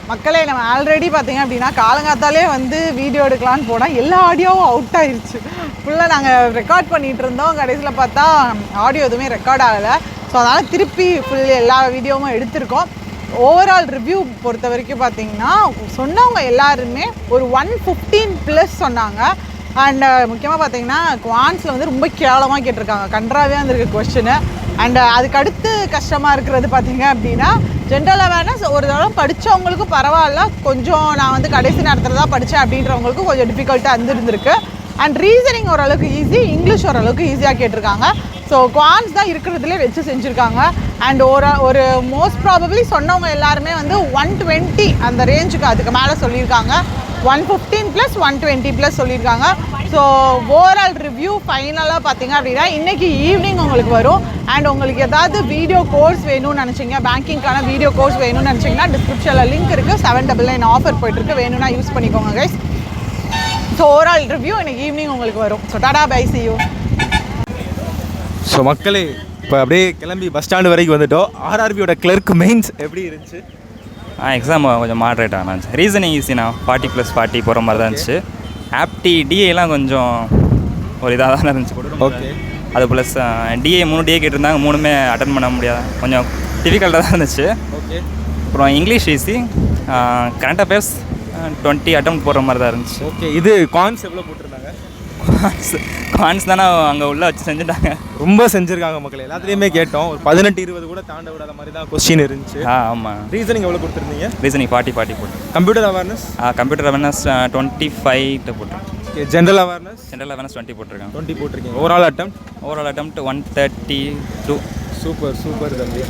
மக்களே நம்ம ஆல்ரெடி பார்த்தீங்க அப்படின்னா காலங்காத்தாலே வந்து வீடியோ எடுக்கலான்னு போனால் எல்லா ஆடியோவும் அவுட் ஆயிடுச்சு. ஃபுல்லாக நாங்கள் ரெக்கார்ட் பண்ணிகிட்டு இருந்தோம். கடைசியில் பார்த்தா ஆடியோ எதுவுமே ரெக்கார்ட் ஆகலை. ஸோ அதனால் திருப்பி ஃபுல் எல்லா வீடியோவும் எடுத்திருக்கோம். ஓவரால் ரிவ்யூ பொறுத்த வரைக்கும் பார்த்தீங்கன்னா சொன்னவங்க எல்லாருமே ஒரு 115+ சொன்னாங்க. அண்ட் முக்கியமாக பார்த்தீங்கன்னா குவான்ஸில் வந்து ரொம்ப கேவலமாக கேட்டிருக்காங்க. கன்றாவே வந்துருக்கு கொஸ்டின். அண்ட் அதுக்கு அடுத்து கஷ்டமாக இருக்கிறது பார்த்தீங்க அப்படின்னா ஜென்ரல் அவேர்னஸ் ஒரு தடவை படித்தவங்களுக்கு பரவாயில்ல, கொஞ்சம் நான் வந்து கடைசி நேரத்தில் தான் படித்தேன் அப்படின்றவங்களுக்கு கொஞ்சம் டிஃபிகல்ட்டாக இருந்திருக்கு. அண்ட் ரீசனிங் ஓரளவுக்கு ஈஸி, இங்கிலீஷ் ஓரளவுக்கு ஈஸியாக கேட்டிருக்காங்க. ஸோ குவான்ஸ் தான் இருக்கிறதுலே வச்சு செஞ்சுருக்காங்க. அண்ட் ஒரு மோஸ்ட் ப்ராபப்ளி சொன்னவங்க எல்லாருமே வந்து 120 அந்த ரேஞ்சுக்கு அதுக்கு மேலே சொல்லியிருக்காங்க. 115+ 120+ சொல்லியிருக்காங்க. ஸோ ஓவரால் ரிவ்யூ ஃபைனலாக பார்த்தீங்க அப்படின்னா இன்றைக்கி ஈவினிங் உங்களுக்கு வரும். அண்ட் உங்களுக்கு ஏதாவது வீடியோ கோர்ஸ் வேணும்னு நினச்சிங்க, பேங்கிங்கான வீடியோ கோர்ஸ் வேணும்னு நினச்சிங்கன்னா டிஸ்கிரிப்ஷனில் லிங்க் இருக்குது. 799 ஆஃபர் போய்ட்டுருக்கு, வேணும்னா யூஸ் பண்ணிக்கோங்க கைஸ். ஸோ ஓவரால் ரிவ்யூ இன்றைக்கி ஈவினிங் உங்களுக்கு வரும். So tata bye see you. So மக்களே இப்போ அப்படியே கிளம்பி பஸ் ஸ்டாண்டு வரைக்கும் வந்துட்டோம். ஆர்ஆர்பியோட கிளர்க் மெயின்ஸ் எப்படி இருந்துச்சு? எக்ஸாம் கொஞ்சம் மாட்ரேட்டாக இருந்துச்சு. ரீசனிங் ஈஸினா 40+40 போகிற மாதிரி தான் இருந்துச்சு. ஆப்டி டிஏலாம் கொஞ்சம் ஒரு இதாக தான் இருந்துச்சு. ஓகே. அது ப்ளஸ் டிஏ 3 டிஏ கேட்டிருந்தாங்க, 3மே அட்டன் பண்ண முடியாது, கொஞ்சம் டிஃபிகல்ட்டாக தான் இருந்துச்சு. ஓகே. அப்புறம் இங்கிலீஷ் ஈஸி, கரண்ட் அஃபேர்ஸ் 20 அட்டம் போடுற மாதிரி தான் இருந்துச்சு. ஓகே. இது கான்ஸ் எவ்வளோ போட்டிருந்தாங்க? கான்ஸ் தானே அங்கே உள்ள வச்சு செஞ்சுட்டாங்க, ரொம்ப செஞ்சுருக்காங்க மக்கள். எல்லாத்துலேயுமே கேட்டோம், ஒரு 18-20 கூட தாண்ட விடாத மாதிரி தான் கொஸ்டின் இருந்துச்சு. ஆமாம். ரீசனிங் எவ்வளோ கொடுத்துருந்தீங்க? ரீசனிங் 40 போட்டு. Computer awareness? கம்ப்யூட்டர் அவேர்னஸ் 25 போட்டேன். Okay. General awareness? General awareness 20 போட்டிருக்கேன். 20 போட்டிருக்கீங்க. Overall attempt 132. சூப்பர் தம்பி.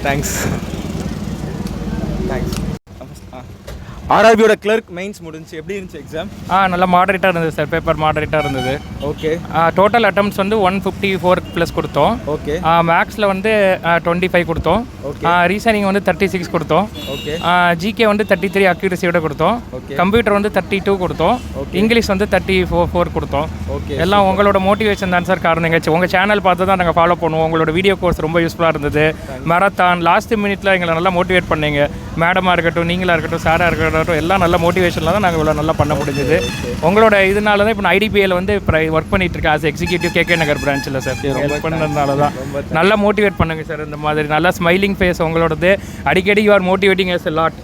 தேங்க்ஸ். ஆர்ஆர்பியோட கிளர்க் மெயின்ஸ் முடிஞ்சு எப்படி இருந்துச்சு எக்ஸாம்? நல்லா மாடரேட்டாக இருந்தது சார், பேப்பர் மாடரேட்டாக இருந்தது. ஓகே. டோட்டல் அட்டம்ப்ட்ஸ் வந்து 154+ கொடுத்தோம். ஓகே. மேக்ஸில் வந்து 25 கொடுத்தோம். ரீசனிங் வந்து 36 கொடுத்தோம். ஓகே. ஜிகே வந்து 33 அக்யூரஸியோட கொடுத்தோம். கம்ப்யூட்டர் வந்து 32 கொடுத்தோம். இங்கிலீஷ் வந்து 34 கொடுத்தோம். ஓகே. எல்லாம் உங்களோட மோட்டிவேஷன் தான் சார் காரணம். உங்கள் சேனல் பார்த்து தான் நாங்கள் ஃபாலோ பண்ணுவோம். உங்களோட வீடியோ கோர்ஸ் ரொம்ப யூஸ்ஃபுல்லாக இருந்தது. மேரத்தான் லாஸ்ட் மினிட்ல எங்களை நல்லா மோட்டிவேட் பண்ணீங்க. மேடமாக இருக்கட்டும், நீங்களாக இருக்கட்டும், சாராக இருக்கட்டும், எல்லாம் நல்ல மோட்டிவேஷனில் தான் நாங்கள் இவ்வளோ நல்லா பண்ண முடிஞ்சது. உங்களோட இதனால தான் இப்போ நான் ஐடிபிஐயில் வந்து இப்போ ஒர்க் பண்ணிட்டு இருக்கேன் ஆஸ் எக்ஸிக்யூட்டிவ் கேகே நகர் பிரான்ச்சில் சார். ஹெல்ப் பண்ணதுனால தான் நல்லா மோட்டிவேட் பண்ணுங்க சார். இந்த மாதிரி நல்லா ஸ்மைலிங் ஃபேஸ் உங்களோடது, அடிக்கடி you are motivating us lot.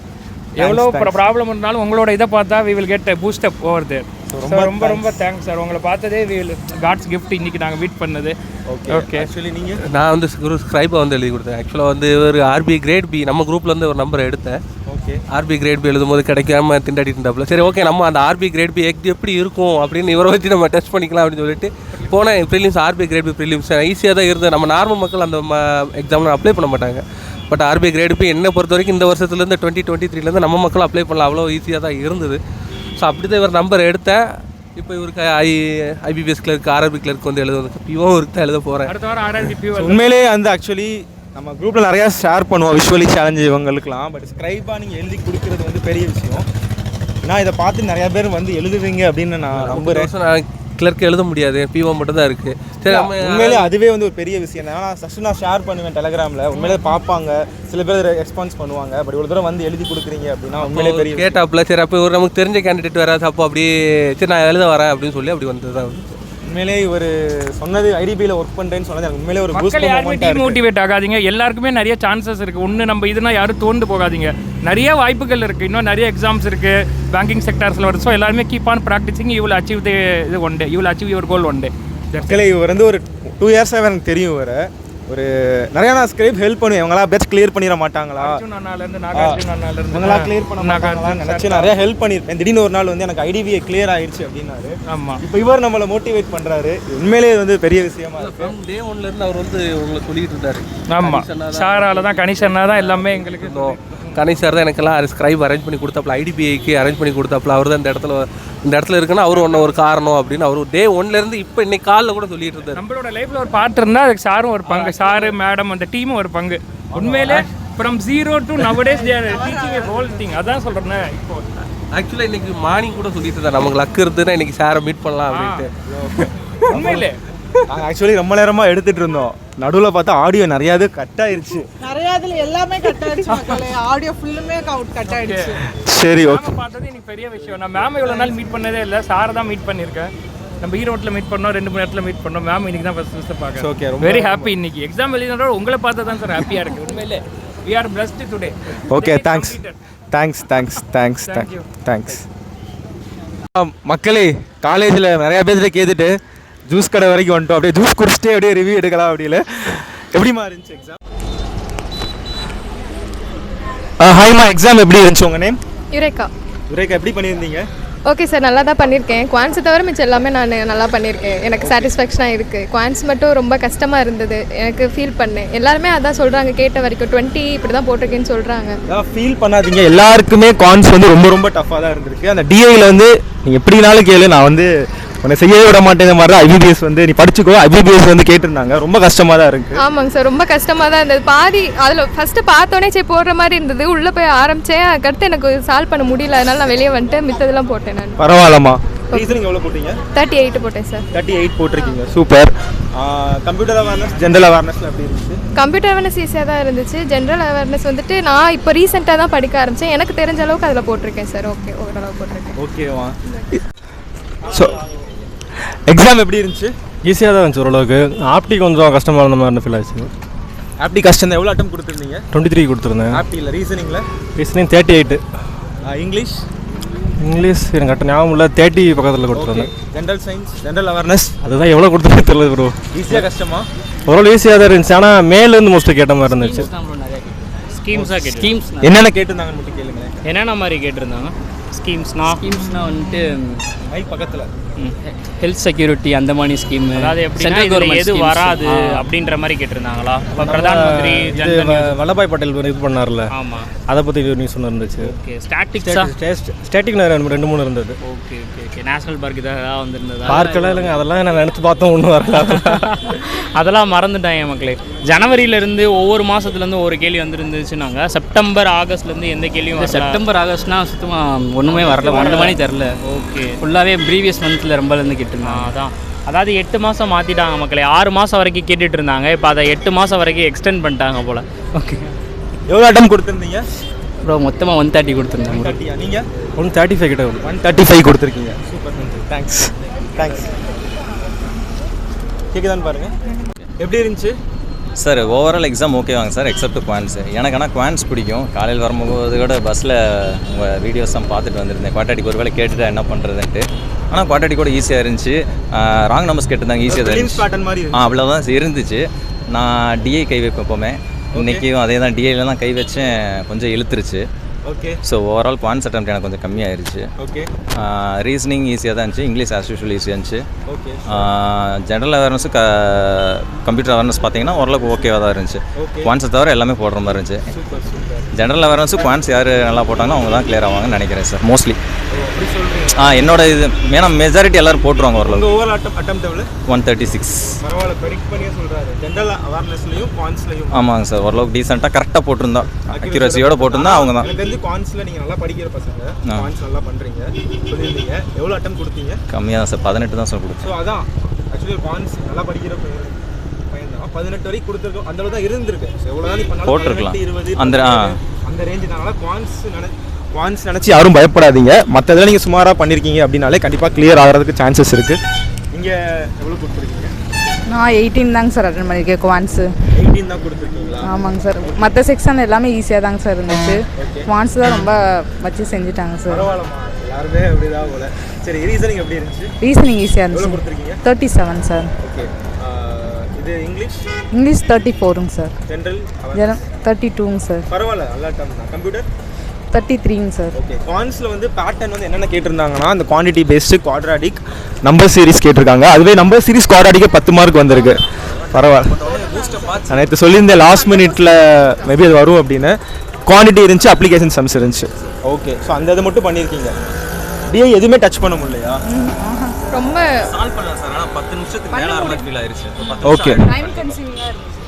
எவ்வளோ ப்ராப்ளம் இருந்தாலும் உங்களோட இதை பார்த்தா we will get boost up over there. ரொம்ப தேங்க்ஸ் சார். உங்களை பார்த்ததே காட்ஸ் கிஃப்ட் இன்னைக்கு நாங்கள் மீட் பண்ணது. ஓகே. ஆக்சுவலி நீங்கள் நான் வந்து ஒரு ஸ்கிரைபாக வந்து எழுதி கொடுத்தேன். ஆக்சுவலாக வந்து ஒரு ஆர்பி கிரேட் பி நம்ம குரூப்பில் வந்து ஒரு நம்பர் எடுத்தேன். ஓகே. ஆர்பி கிரேட் பி எழுதும் போது கிடைக்காம திண்டாடிட்டு இருந்தாப்புல. சரி ஓகே, நம்ம அந்த ஆர்பி கிரேட் பி எப்படி இருக்கும் அப்படின்னு இவரை வச்சு நம்ம டெஸ்ட் பண்ணிக்கலாம் அப்படின்னு சொல்லிட்டு போனேன். Prelims RB grade B prelims ஈஸியாக தான் இருந்தது. நம்ம நார்மல் மக்கள் அந்த எக்ஸாமில் அப்ளை பண்ண மாட்டாங்க. பட் ஆர்பி கிரேட் பி என்னை பொறுத்த வரைக்கும் இந்த வருஷத்துலேருந்து 2023 நம்ம மக்கள் அப்ளை பண்ணலாம், அவ்வளோ ஈஸியாக தான் இருந்தது. ஸோ அப்படி தான் இவர் நம்பர் எடுத்தேன். இப்போ இவருக்கு ஐபிபிஎஸ் கிளர்க் ஆர்ஆர்பி கிளர்க் வந்து எழுதுவது பிஓவும் இருக்கு தான் எழுத போகிறேன். அடுத்த வாரம் ஆர்ஆர்பி பிஓ. உண்மையிலே வந்து ஆக்சுவலி நம்ம குரூப்பில் நிறையா ஷேர் பண்ணுவோம் விஷுவலி சேலஞ்சு இவங்களுக்குலாம். பட் ஸ்கிரைபாக நீங்கள் எழுதி கொடுக்குறது வந்து பெரிய விஷயம். நான் இதை பார்த்து நிறையா பேர் வந்து எழுதுவீங்க அப்படின்னு நான் நம்புகிறேன். கிளர்க் எழுத முடியாது, பிஓ மட்டும் தான் இருக்குது. சரி, உண்மையிலே அதுவே வந்து ஒரு பெரிய விஷயம். நான் ஃபஸ்ட்டு நான் ஷேர் பண்ணுவேன் டெலகிராமில், உண்மையிலே பார்ப்பாங்க, சில பேர் ரெஸ்பான்ஸ் பண்ணுவாங்க. பட் இவ்வளோ தூரம் வந்து எழுதி கொடுக்குறீங்க அப்படின்னா உண்மையிலே பெரிய கேட்டாப்புல. சரி அப்போ ஒரு நமக்கு தெரிஞ்ச கேண்டிடேட் வராது, அப்போ அப்படியே சரி நான் எழுத வரேன் அப்படின்னு சொல்லி அப்படி வந்து தான். உண்மையிலே ஒரு சொன்னது ஐடிபியில் ஒர்க் பண்ணுறேன்னு சொன்னது எனக்கு உண்மையிலே ஒரு மக்கள் யாருமே டிமோட்டிவேட் ஆகாதீங்க. எல்லாருக்குமே நிறைய சான்சஸ் இருக்குது. ஒன்று நம்ம இதுனா யாரும் தோண்டு போகாதீங்க. நிறைய வாய்ப்புகள் இருக்குது, இன்னும் நிறைய எக்ஸாம்ஸ் இருக்குது பேங்கிங் செக்டர்ஸில் வருது. ஸோ எல்லாருமே keep on practising. You will achieve இது one day. You will achieve your goal one day. மக்களே இவர் வந்து ஒரு 2 இயர்ஸாக எனக்கு தெரியும். ஒரு நிறையா நான் ஸ்கிரைப் ஹெல்ப் பண்ணுவேன். இவங்களாம் பெஸ்ட் கிளியர் பண்ணிட மாட்டாங்களா, இவங்களாம் கிளியர் பண்ண மாட்டாங்களா நினச்சி நிறையா ஹெல்ப் பண்ணியிருப்பேன். திடீர்னு ஒரு நாள் வந்து எனக்கு ஐடிபிஐ கிளியர் ஆயிடுச்சு அப்படின்னாரு. ஆமாம். இப்போ இவர் நம்மளை மோட்டிவேட் பண்ணுறாரு. உண்மையிலே வந்து பெரிய விஷயமா இருக்கு. டே 1லேருந்து அவர் வந்து உங்களை சொல்லிட்டு இருந்தார். ஆமாம், சாரால தான் கணிஷனாக தான் எல்லாமே எங்களுக்கு. கணேஷ் சார் தான் எனக்கெல்லாம் ஸ்கிரைப் அரேஞ்ச் பண்ணி கொடுத்தாப்புல, ஐடிபிஐக்கு அரேஞ்ச் பண்ணி கொடுத்தாப்புல. அவர் தான் இந்த இடத்துல இருக்குன்னா அவர் ஒன்று ஒரு காரணம் அப்படின்னு அவர் டே 1லேருந்து இப்போ இன்னைக்கு காலில் கூட சொல்லிட்டு இருந்தார். நம்மளோட லைஃப்பில் ஒரு பார்ட் இருந்தால் அதுக்கு சாரும் ஒரு பங்கு, சாரு மேடம் அந்த டீமும் ஒரு பங்கு. உண்மையிலே from 0 to nowadays they are teaching a whole thing. அதான் சொல்கிறேன். இப்போ ஆக்சுவலாக இன்னைக்கு மார்னிங் கூட சொல்லிட்டு இருந்தார் நமக்கு லக் இருந்துன்னா இன்னைக்கு சாரை மீட் பண்ணலாம் அப்படின்ட்டு. உண்மையிலே நாங்கள் ஆக்சுவலி ரொம்ப நேரமாக எடுத்துகிட்டு இருந்தோம். நடுவில் பார்த்தா ஆடியோ நிறையாவது கட் ஆயிடுச்சு. நிறையா இதில் எல்லாமே கட் ஆயிடுச்சு மக்களே. ஆடியோ ஃபுல்லுமே கட் ஆயிடுச்சு. சரி ஓகே. பார்த்தது எனக்கு பெரிய விஷயம். நான் மேம் இவ்வளோ நாள் மீட் பண்ணதே இல்லை. சாரை தான் மீட் பண்ணியிருக்கேன். நம்ம ஈரோட்டில் மீட் பண்ணோம், 2-3 இடத்துல மீட் பண்ணோம். மேம் இன்னைக்கு தான் ஃபர்ஸ்ட் பார்க்க. Okay, very happy. இன்னைக்கு எக்ஸாம் எழுதினோட உங்களை பார்த்தா தான் சார் ஹாப்பியாக இருக்குது. உண்மையிலே we are blessed today. Okay, thanks. மக்களே, காலேஜில் நிறையா பேர்கிட்ட கேட்டுட்டு ஜூஸ் கடை வரைக்கும் வந்துட்டோம். அப்படியே ஜூஸ் குடிச்சிட்டே அப்படியே ரிவ்யூ எடுக்கலாம். அப்படியில எப்படிமா இருந்துச்சு எக்ஸாம்? ஹாய்மா, எக்ஸாம் எப்படி இருந்துச்சு? உங்கள் நேம்? யுரேகா. எப்படி பண்ணியிருந்தீங்க? ஓகே சார், நல்லா தான் பண்ணியிருக்கேன். குவான்ஸை தவிர மிச்சம் எல்லாமே நான் நல்லா பண்ணியிருக்கேன். எனக்கு சாட்டிஸ்ஃபேக்ஷனாக இருக்குது. குவான்ஸ் மட்டும் ரொம்ப கஷ்டமாக இருந்தது, எனக்கு ஃபீல் பண்ணேன். எல்லாருமே அதான் சொல்கிறாங்க, கேட்ட வரைக்கும் 20 இப்படி தான் போட்டிருக்கேன்னு சொல்கிறாங்க. ஃபீல் பண்ணாதீங்க, எல்லாருக்குமே குவான்ஸ் வந்து ரொம்ப ரொம்ப டஃப்பாக தான் இருந்திருக்கு. அந்த டிஐயில் வந்து நீங்கள் எப்படினாலும் கேளு, நான் வந்து உன்னை செய்யவே விட மாட்டேன். இந்த மாதிரி தான் ஐபிபிஎஸ் வந்து நீ படிச்சுக்கோ, ஐபிபிஎஸ் வந்து கேட்டிருந்தாங்க. ரொம்ப கஷ்டமாக தான் இருக்குது. ஆமாங்க சார், ரொம்ப கஷ்டமாக தான் இருந்தது. பாதி அதில் ஃபஸ்ட்டு பார்த்தோன்னே சரி போடுற மாதிரி இருந்தது. உள்ளே போய் ஆரம்பித்தேன், அதுக்கடுத்து எனக்கு சால்வ் பண்ண முடியல. அதனால நான் வெளியே வந்துட்டு மித்ததெல்லாம் போட்டேன். நான் பரவாயில்லம்மா. ரீசனிங் எவ்வளோ போட்டீங்க? 38 போட்டேன் சார். 38 போட்டிருக்கீங்க, சூப்பர். கம்ப்யூட்டர் அவேர்னஸ், ஜென்ரல் அவேர்னஸ்ல எப்படி இருந்துச்சு? கம்ப்யூட்டர் அவேர்னஸ் ஈஸியாக தான் இருந்துச்சு. ஜென்ரல் அவேர்னஸ் வந்துட்டு நான் இப்போ ரீசெண்டாக தான் படிக்க ஆரம்பித்தேன். எனக்கு தெரிஞ்ச அளவுக்கு அதில் போட்டிருக்கேன் சார். ஓகே, ஓரளவு போட்டிருக்கேன். ஓகேவா. ஸோ எக்ஸாம் எப்படி இருந்துச்சு? ஈஸியாக தான் இருந்துச்சு ஓரளவுக்கு. ஆப்டி கொஞ்சம் கஷ்டமாக இருந்த மாதிரி ஃபீல் ஆச்சு. ஆப்டி கஷ்டம் தான். எவ்வளோ அட்டம் கொடுத்துருந்தீங்க? 23 கொடுத்துருந்தேன். ஆப்டியில். ரீசனிங்கில்? ரீசனிங் 38. இங்கிலீஷ் எனக்கு கரெக்டாக ஞாபகம் இல்லை, 30 பக்கத்தில் கொடுத்துருந்தேன். ஜென்ரல் சயின்ஸ், ஜென்ரல் அவேர்னஸ் அதுதான் எவ்வளோ கொடுத்துருன்னு தெரியல ப்ரோ. ஈஸியாக கஷ்டமா? ஓரளவு ஈஸியாக தான் இருந்துச்சு, ஆனால் மேலேருந்து மோஸ்ட்லி கேட்ட மாதிரி இருந்துச்சு. ஸ்கீம்ஸ் என்னென்ன கேட்டிருந்தாங்கன்னு மட்டும் கேளுங்களேன். என்னென்ன மாதிரி கேட்டிருந்தாங்க? ஸ்கீம்ஸ்னா வந்துட்டு மைக் பக்கத்தில் ஹெல்த் செக்யூரிட்டி அந்த மாதிரி ஸ்கீம், அதாவது எப்படி எது வராது அப்படின்ற மாதிரி கேட்டிருந்தாங்களா? இப்போ பிரதான் மந்திரி வல்லபாய் பட்டேல் இது பண்ணார்ல, ஆமாம், அதை பற்றி நியூஸ் ஒன்று இருந்துச்சு. ஓகே. ஸ்டாட்டிக் 2-3 இருந்தது. Okay okay okay. National park இதாக வந்திருந்ததா? பார்க்கலாம் இல்லைங்க, அதெல்லாம் நான் நினச்சி பார்த்தோம், ஒன்றும் வரல. அதெல்லாம் மறந்துட்டேன் என் மக்களே. ஜனவரியிலேருந்து ஒவ்வொரு மாதத்துலேருந்து ஒரு கேள்வி வந்துருந்துச்சுன்னாங்க. செப்டம்பர் ஆகஸ்ட்லேருந்து எந்த கேள்வியும் செப்டம்பர் ஆகஸ்ட்னா சுத்தமாக ஒன்றுமே வரல, 1 மணி தெரில. ஓகே. ஃபுல்லாகவே ப்ரீவியஸ் மந்த்தில் ரொம்பலேருந்து கேட்டுருந்தாங்க. அதாவது 8 மாதம் மாற்றிட்டாங்க மக்களே. 6 மாதம் வரைக்கும் கேட்டுட்டு இருந்தாங்க, இப்போ அதை 8 மாதம் வரைக்கும் எக்ஸ்டெண்ட் பண்ணிட்டாங்க போல். ஓகே. எவ்வளோ அட்டம் கொடுத்துருந்தீங்க? ப்ரோ மொத்தமாக 130 கொடுத்துருந்தாங்க. 130. நீங்கள் 135 கிட்ட 135 கொடுத்துருக்கீங்க. Super, thanks. கேட்குதான்னு பாருங்கள். எப்படி இருந்துச்சு சார்? ஓவரால் எக்ஸாம் ஓகேவாங்க சார், எக்ஸப்ட் குவான்ஸ். எனக்கு ஆனால் குவான்ஸ் பிடிக்கும். காலையில் வரும்போது கூட பஸ்ஸில் உங்கள் வீடியோஸ் தான் பார்த்துட்டு வந்திருந்தேன். குவாட்டாட்டிக்கு ஒரு வேலை கேட்டுட்டு என்ன பண்ணுறதுன்ட்டு. ஆனால் குவாட்டாட்டி கூட ஈஸியாக இருந்துச்சு. ராங் நம்பர்ஸ் கேட்டிருந்தாங்க, ஈஸியாக தான் இருந்துச்சு. அவ்வளோதான் இருந்துச்சு. நான் டிஐ கை வைப்பேன் எப்போவுமே. இன்றைக்கும் அதே தான், டிஐயில் தான் கை வச்சேன், கொஞ்சம் இழுத்துருச்சு. Okay. So overall quants attempt எனக்கு கொஞ்சம் கம்மியாயிருச்சு. ஓகே. ரீசனிங் ஈஸியாக தான் இருந்துச்சு. இங்கிலீஷ் ஆஸ் யூஷுவல் ஈஸியாக இருந்துச்சு. Okay. General awareness computer awareness பார்த்தீங்கன்னா ஓரளவுக்கு ஓகேவாக தான் இருந்துச்சு. குவான்ஸை தவிர எல்லாமே போடுற மாதிரி இருந்துச்சு. ஜென்ரல் அவேர்னஸு குவான்ஸ் யார் நல்லா போட்டாங்களோ அவங்க தான் கிளியர் ஆவாங்கன்னு நினைக்கிறேன் சார், மோஸ்ட்லி. என்னோட இது ஏன்னா மெஜாரிட்டி எல்லாரும் போட்டுருவாங்க ஓரளவு. 136. ஆமாங்க சார், ஓரளவுக்கு டீசெண்டாக கரெக்டாக போட்டிருந்தா, அக்யூரஸியோட போட்டிருந்தா அவங்க தான். கம்மியாக தான் சார், 18 தான் சார் கொடுத்தேன். 18 வரைக்கும் கொடுத்துருக்கோம், அந்த அளவு தான் இருந்திருக்கு. போட்டிருக்கலாம் அந்த ரேஞ்சு தான். குவான்ஸ் நினச்சி யாரும் பயப்படாதீங்க. மற்றதில் நீங்கள் சுமாராக பண்ணியிருக்கீங்க அப்படின்னாலே கண்டிப்பாக கிளியர் ஆகிறதுக்கு சான்சஸ் இருக்குது. நீங்கள் எவ்வளோ கொடுத்துருக்கீங்க? நான் 18 தாங்க சார் அட்டன் பண்ணியிருக்கேன். குவான்ஸு 18 தான் கொடுத்துருக்கீங்களா? ஆமாங்க சார். மற்ற செக்ஷன் எல்லாமே ஈஸியாக தாங்க சார் இருந்துச்சு. குவான்ஸ் தான் ரொம்ப வச்சு செஞ்சுட்டாங்க சார். பரவாயில்லம்மா, எல்லாருமே அப்படிதான் போல. சரி, ரீசனிங் எப்படி இருந்துச்சு? ரீசனிங் ஈஸியாக எவ்வளோ இருந்துச்சு. கொடுத்துருக்கீங்க? 37 சார். ஓகே. இது இங்கிலீஷ் 34ங்க சார். ஜெனரல் 32ங்க சார். பரவாயில்ல, நல்லா டம். கம்ப்யூட்டர் 33ங்க சார். ஓகே. குவான்ஸில் வந்து பேட்டர்ன் வந்து என்னென்ன கேட்டிருந்தாங்கன்னா, அந்த quantity based, quadratic, number series கேட்டிருக்காங்க. அதுவே நம்பர் சீரிஸ் குவாட்ராடிக்கு 10 மார்க் வந்திருக்கு. பரவாயில்ல. நான் நேற்று சொல்லியிருந்தேன் லாஸ்ட் மினிட்ல மேபி அது வரும் அப்படின்னு. குவான்டிட்டி இருந்துச்சு, அப்ளிகேஷன் சம்ஸ் இருந்துச்சு. ஓகே. ஸோ அந்த இதை மட்டும் பண்ணியிருக்கீங்க. டிஐ எதுவுமே டச் பண்ண முடியலையா? ரொம்ப சால்வ் பண்ணலாம் சார், ஆனால் 10 நிமிஷத்துக்கு மேலே ஆர்மட் ஃபீல் ஆயிருச்சு. ஓகே டைம் கன்சியூமிங்காக இருந்துச்சு.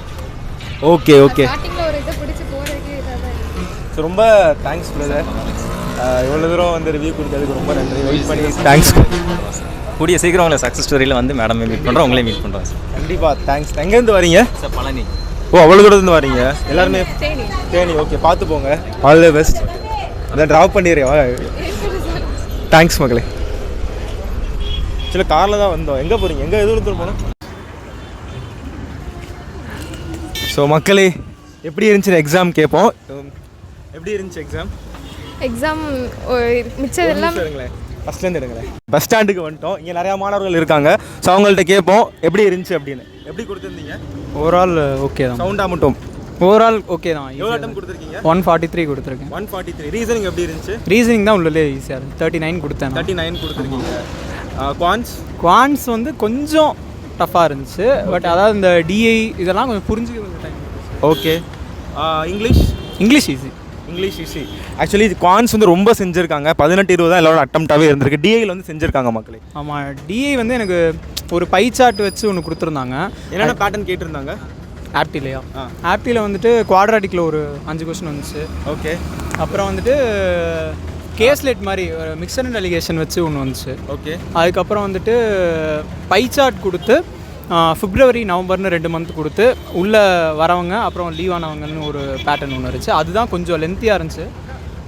Okay okay. ஸ்டார்டிங்கில் ஒரு இதை பிடிச்சி போகிறதுக்கே இதாக தான் இருந்துச்சு. ஸோ ரொம்ப தேங்க்ஸ் பிரதர். இவ்வளோ தூரம் வந்து ரிவ்யூ கொடுத்ததுக்கு ரொம்ப நன்றி. வெயிட் பண்ணி தேங்க்ஸ். கூடிய சீக்கிரம் உங்களை சக்ஸஸ் ஸ்டோரியில் வந்து மேடமே மீட் பண்ணுறோம், உங்களே மீட் பண்ணுறோம் சார். கண்டிப்பாக தேங்க்ஸ். எங்கேருந்து வரீங்க சார் பழனி. ஓ அவ்வளோ தூரத்துலேருந்து வரீங்க எல்லாருமே? தேனி. ஓகே, பார்த்து போங்க. All the best. அதான் ட்ராப் பண்ணிடுறேன். தேங்க்ஸ் மக்களே. சில காரில் தான் வந்தோம். எங்கே போகிறீங்க? எங்கே எதுவும் போனோம்? ஸோ மக்களே, எப்படி இருந்துச்சு எக்ஸாம் கேட்போம். எப்படி இருந்துச்சு எக்ஸாம் மிச்சம் எல்லாம் இருங்களேன், ஃபஸ்ட்லேருந்து எடுங்களேன். பஸ் ஸ்டாண்டுக்கு வந்துட்டோம். இங்கே நிறையா மாணவர்கள் இருக்காங்க. ஸோ அவங்கள்ட்ட கேட்போம் எப்படி இருந்துச்சு அப்படின்னு. எப்படி கொடுத்துருந்தீங்க? ஓவரால் ஓகே தான். சவுண்டாக மட்டும் ஓவரால் ஓகே தான். எவ்வளோ அட்டம் கொடுத்துருக்கீங்க? 143 கொடுத்துருக்கேன். 143. ரீசனிங் எப்படி இருந்துச்சு? ரீசனிங் தான் உள்ளே ஈஸியாக இருந்துச்சு. 39 கொடுத்தேன். 39 கொடுத்துருக்கீங்க. குவான்ஸ் வந்து கொஞ்சம் டஃப்பாக இருந்துச்சு. பட் அதாவது இந்த டிஐ இதெல்லாம் கொஞ்சம் புரிஞ்சுக்க கொஞ்சம் time. Okay. English easy. Actually quants வந்து ரொம்ப செஞ்சுருக்காங்க. 18-20 தான் எல்லாரோட அட்டம்ப்டாகவே இருந்திருக்கு. டிஐயில் வந்து செஞ்சுருக்காங்க மக்களே. ஆமாம், டிஐ வந்து எனக்கு ஒரு பை சார்ட் வச்சு ஒன்று கொடுத்துருந்தாங்க. என்னென்ன பேட்டர்ன் கேட்டிருந்தாங்க? ஆப்டிலையா? ஆப்டியில் வந்துட்டு குவாட்ராட்டிக்கில் ஒரு 5 கொஸ்டின் வந்துச்சு. ஓகே. அப்புறம் வந்துட்டு கேஸ்லெட் மாதிரி ஒரு மிக்சர் அண்ட் அலிகேஷன் வச்சு ஒன்று வந்துச்சு. ஓகே. அதுக்கப்புறம் வந்துட்டு பை சார்ட் கொடுத்து பிப்ரவரி நவம்பர்னு 2 மந்த் கொடுத்து உள்ளே வரவங்க அப்புறம் லீவ் ஆனவங்கன்னு ஒரு பேட்டர்ன் ஒன்று இருந்துச்சு. அதுதான் கொஞ்சம் லென்த்தியாக இருந்துச்சு.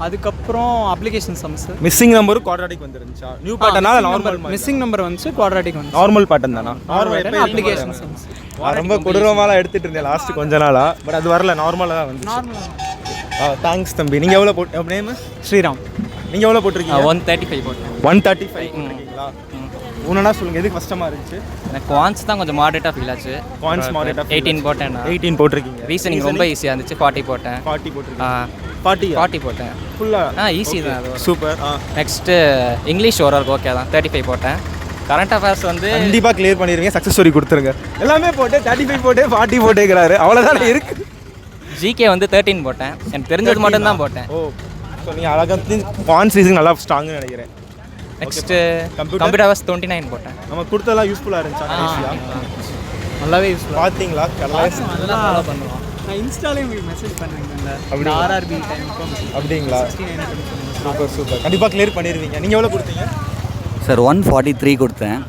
அதுக்கப்புறம் application sums missing number quadratic வந்துருந்துச்சா? நியூ பேட்டர்னா நார்மல்? மிஸ்ஸிங் நம்பர் வந்துச்சு, குவாட்ராட்டிக் வந்து நார்மல் பேட்டர்ன் தானா? Normal application sums. ரொம்ப கொடூரமாலாம் எடுத்துகிட்டு இருந்தேன் லாஸ்ட்டு கொஞ்ச நாளாக. பட் அது வரல, நார்மலாக தான் வந்து. தேங்க்ஸ் தம்பி. நீங்கள் எவ்வளோ போட்டு நேம்? ஸ்ரீராம். நீங்கள் எவ்வளோ போட்டிருக்கீங்க? 135 போட்டேன். 135 போட்டிருக்கீங்களா? ஒன்றுனா சொல்லுங்கள், எதுக்கு கஷ்டமாக இருந்துச்சு? எனக்கு குவான்ஸ் தான் கொஞ்சம் மாடரேட்டாக ஃபீல் ஆச்சு. குவான்ஸ் மாடரேட்டாக 18 போட்டேன். 18 போட்டிருக்கீங்க. ரீசனிங் ரொம்ப ஈஸியாக இருந்துச்சு. 40 போட்டேன். 40 போட்டிருக்கீங்க. 40 போட்டேன் ஃபுல்லாக. ஈஸி தான் அது. சூப்பர். நெக்ஸ்ட்டு இங்கிலீஷ் ஓரளவுக்கு ஓகே தான். 35 போட்டேன். கரண்ட் அஃபேர்ஸ் வந்து கண்டிப்பாக கிளியர் பண்ணிடுவீங்க. சக்ஸஸ் ஸ்டோரி கொடுத்துருங்க. எல்லாமே போட்டு 35 போட்டு 40 போட்டேங்கிறாரு. அவ்வளோதான் இருக்குது. ஜிகே வந்து 13 போட்டேன். எனக்கு தெரிஞ்சது மட்டும்தான் போட்டேன். ஓ, ஸோ நீங்கள் அழகாக குவான்ஸ் ரீசனிங் நல்லா ஸ்ட்ராங்னு நினைக்கிறேன். நெக்ஸ்ட்டு கம்ப்யூட்டர் ஹவர்ஸ் 29 போட்டேன். நம்ம கொடுத்ததெல்லாம் யூஸ்ஃபுல்லாக இருந்துச்சா? நல்லாவே யூஸ்ஃபுல்லாக பார்த்தீங்களா? நல்லா ஃபாலோ பண்ணுவோம். நான் இன்ஸ்டாலே உங்களுக்கு மெசேஜ் பண்ணுறேங்க. அப்படி RRB டைமுக்கும் அப்படிங்களா? சூப்பர். கண்டிப்பாக கிளியர் பண்ணிடுவீங்க. நீங்கள் எவ்வளோ கொடுத்தீங்க? சார் 143 கொடுத்தேன்.